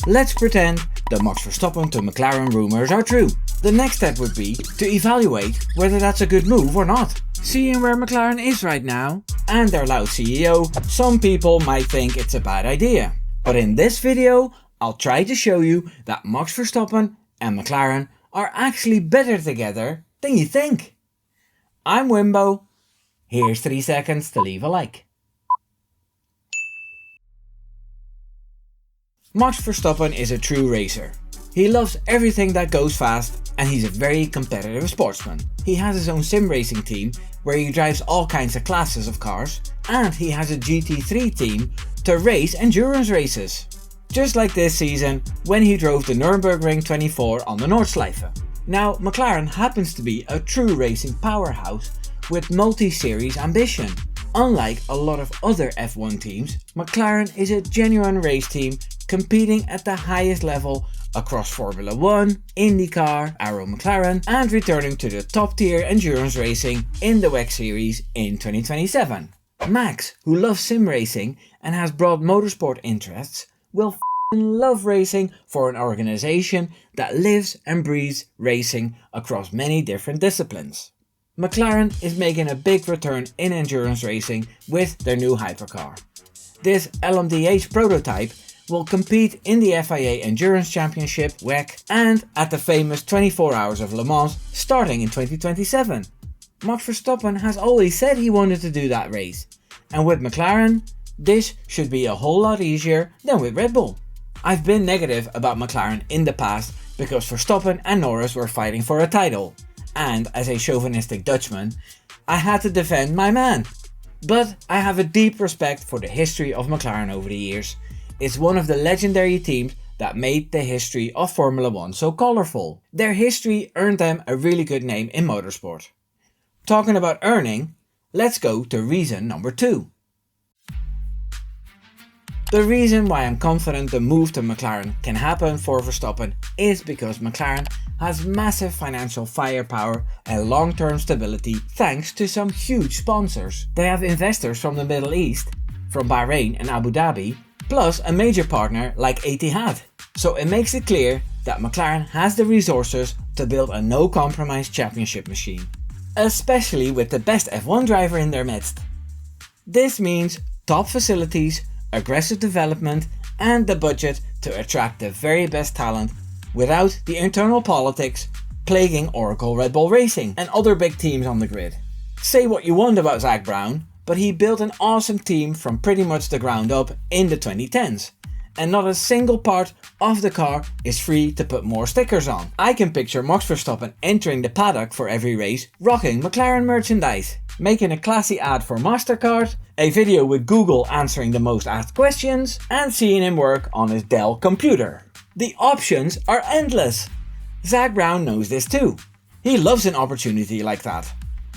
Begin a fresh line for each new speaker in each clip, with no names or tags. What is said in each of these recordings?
Let's pretend the Max Verstappen to McLaren rumours are true. The next step would be to evaluate whether that's a good move or not. Seeing where McLaren is right now, and their loud CEO, some people might think it's a bad idea. But in this video, I'll try to show you that Max Verstappen and McLaren are actually better together than you think. I'm Wimbo. Here's 3 seconds to leave a like. Max Verstappen is a true racer. He loves everything that goes fast and he's a very competitive sportsman. He has his own sim racing team where he drives all kinds of classes of cars, and he has a GT3 team to race endurance races. Just like this season when he drove the Nürburgring 24 on the Nordschleife. Now McLaren happens to be a true racing powerhouse with multi-series ambition. Unlike a lot of other F1 teams, McLaren is a genuine race team competing at the highest level across Formula 1, IndyCar, Arrow McLaren, and returning to the top tier endurance racing in the WEC series in 2027. Max, who loves sim racing and has broad motorsport interests, will love racing for an organization that lives and breathes racing across many different disciplines. McLaren is making a big return in endurance racing with their new hypercar. This LMDH prototype will compete in the FIA Endurance Championship WEC and at the famous 24 Hours of Le Mans starting in 2027. Max Verstappen has always said he wanted to do that race, and with McLaren, this should be a whole lot easier than with Red Bull. I've been negative about McLaren in the past because Verstappen and Norris were fighting for a title, and as a chauvinistic Dutchman, I had to defend my man. But I have a deep respect for the history of McLaren over the years. It's one of the legendary teams that made the history of Formula 1 so colourful. Their history earned them a really good name in motorsport. Talking about earning, let's go to reason number 2. The reason why I'm confident the move to McLaren can happen for Verstappen is because McLaren has massive financial firepower and long-term stability thanks to some huge sponsors. They have investors from the Middle East, from Bahrain and Abu Dhabi, plus a major partner like Etihad. So it makes it clear that McLaren has the resources to build a no-compromise championship machine, especially with the best F1 driver in their midst. This means top facilities, aggressive development, and the budget to attract the very best talent without the internal politics plaguing Oracle Red Bull Racing and other big teams on the grid. Say what you want about Zak Brown, but he built an awesome team from pretty much the ground up in the 2010s. And not a single part of the car is free to put more stickers on. I can picture Max Verstappen entering the paddock for every race rocking McLaren merchandise, making a classy ad for MasterCard, a video with Google answering the most asked questions, and seeing him work on his Dell computer. The options are endless. Zak Brown knows this too. He loves an opportunity like that,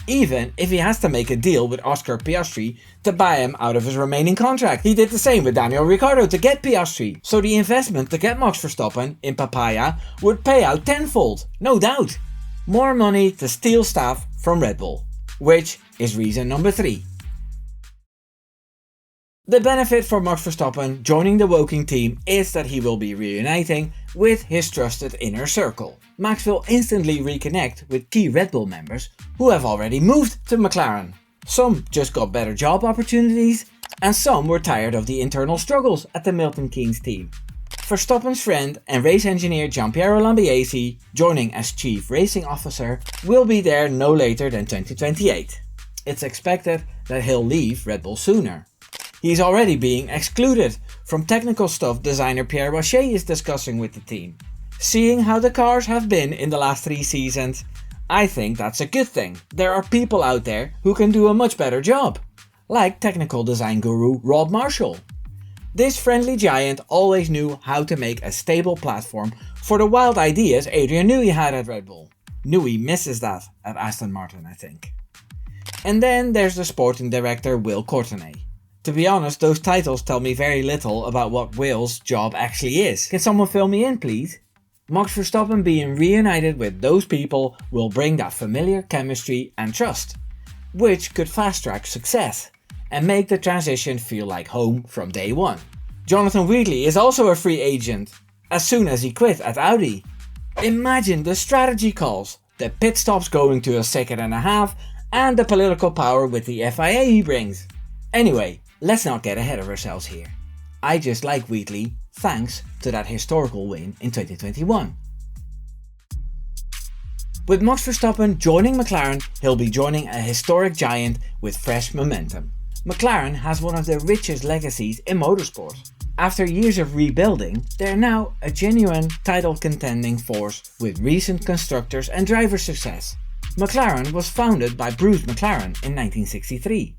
even if he has to make a deal with Oscar Piastri to buy him out of his remaining contract. He did the same with Daniel Ricciardo to get Piastri, so the investment to get Max Verstappen in Papaya would pay out tenfold, no doubt. More money to steal staff from Red Bull, which is reason number 3. The benefit for Max Verstappen joining the Woking team is that he will be reuniting with his trusted inner circle. Max will instantly reconnect with key Red Bull members who have already moved to McLaren. Some just got better job opportunities, and some were tired of the internal struggles at the Milton Keynes team. Verstappen's friend and race engineer Giampiero Lambiase, joining as Chief Racing Officer, will be there no later than 2028. It's expected that he'll leave Red Bull sooner. He's already being excluded from technical stuff designer Pierre Waché is discussing with the team. Seeing how the cars have been in the last 3 seasons, I think that's a good thing. There are people out there who can do a much better job, like technical design guru Rob Marshall. This friendly giant always knew how to make a stable platform for the wild ideas Adrian Newey had at Red Bull. Newey misses that at Aston Martin, I think. And then there's the sporting director Will Courtenay. To be honest, those titles tell me very little about what Will's job actually is. Can someone fill me in, please? Max Verstappen being reunited with those people will bring that familiar chemistry and trust, which could fast-track success and make the transition feel like home from day one. Jonathan Wheatley is also a free agent. as soon as he quit at Audi. Imagine the strategy calls, the pit stops going to a second and a half, and the political power with the FIA he brings. Anyway, let's not get ahead of ourselves here. I just like Wheatley thanks to that historical win in 2021. With Max Verstappen joining McLaren, he'll be joining a historic giant with fresh momentum. McLaren has one of the richest legacies in motorsport. After years of rebuilding, they're now a genuine title contending force with recent constructors and driver success. McLaren was founded by Bruce McLaren in 1963.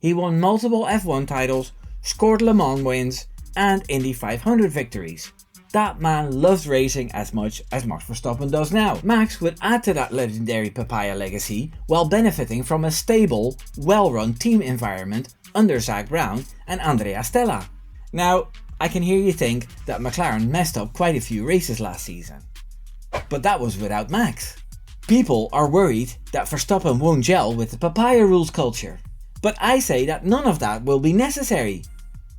He won multiple F1 titles, scored Le Mans wins, and Indy 500 victories. That man loves racing as much as Max Verstappen does now. Max would add to that legendary papaya legacy while benefiting from a stable, well-run team environment under Zak Brown and Andrea Stella. Now, I can hear you think that McLaren messed up quite a few races last season. But that was without Max. People are worried that Verstappen won't gel with the papaya rules culture. But I say that none of that will be necessary.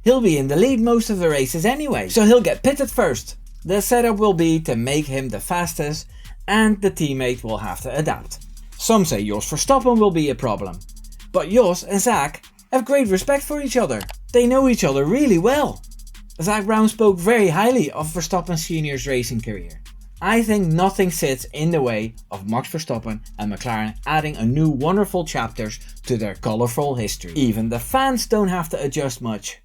He'll be in the lead most of the races anyway, so he'll get pitted first. The setup will be to make him the fastest, and the teammate will have to adapt. Some say Jos Verstappen will be a problem, but Jos and Zak have great respect for each other. They know each other really well. Zak Brown spoke very highly of Verstappen Sr.'s racing career. I think nothing sits in the way of Max Verstappen and McLaren adding a new wonderful chapters to their colourful history. Even the fans don't have to adjust much,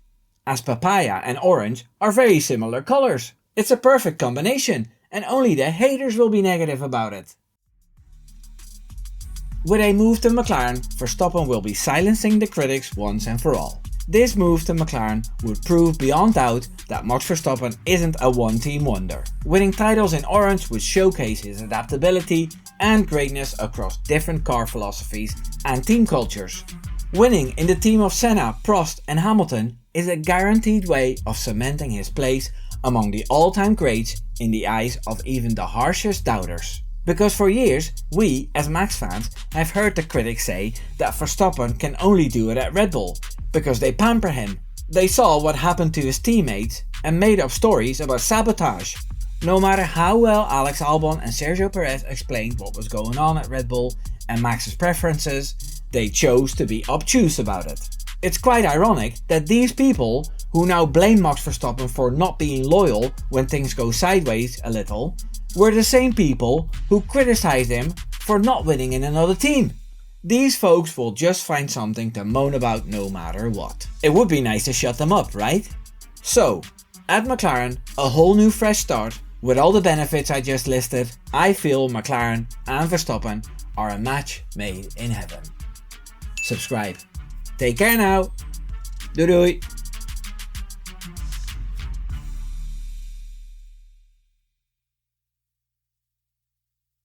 as papaya and orange are very similar colours. It's a perfect combination, and only the haters will be negative about it. With a move to McLaren, Verstappen will be silencing the critics once and for all. This move to McLaren would prove beyond doubt that Max Verstappen isn't a one-team wonder. Winning titles in orange would showcase his adaptability and greatness across different car philosophies and team cultures. Winning in the team of Senna, Prost and Hamilton is a guaranteed way of cementing his place among the all-time greats in the eyes of even the harshest doubters. Because for years, we as Max fans have heard the critics say that Verstappen can only do it at Red Bull because they pamper him. They saw what happened to his teammates and made up stories about sabotage. No matter how well Alex Albon and Sergio Perez explained what was going on at Red Bull and Max's preferences, they chose to be obtuse about it. It's quite ironic that these people, who now blame Max Verstappen for not being loyal when things go sideways a little, were the same people who criticized him for not winning in another team. These folks will just find something to moan about no matter what. It would be nice to shut them up, right? So, at McLaren, a whole new fresh start. With all the benefits I just listed, I feel McLaren and Verstappen are a match made in heaven. Subscribe. Take care now. Doei doei.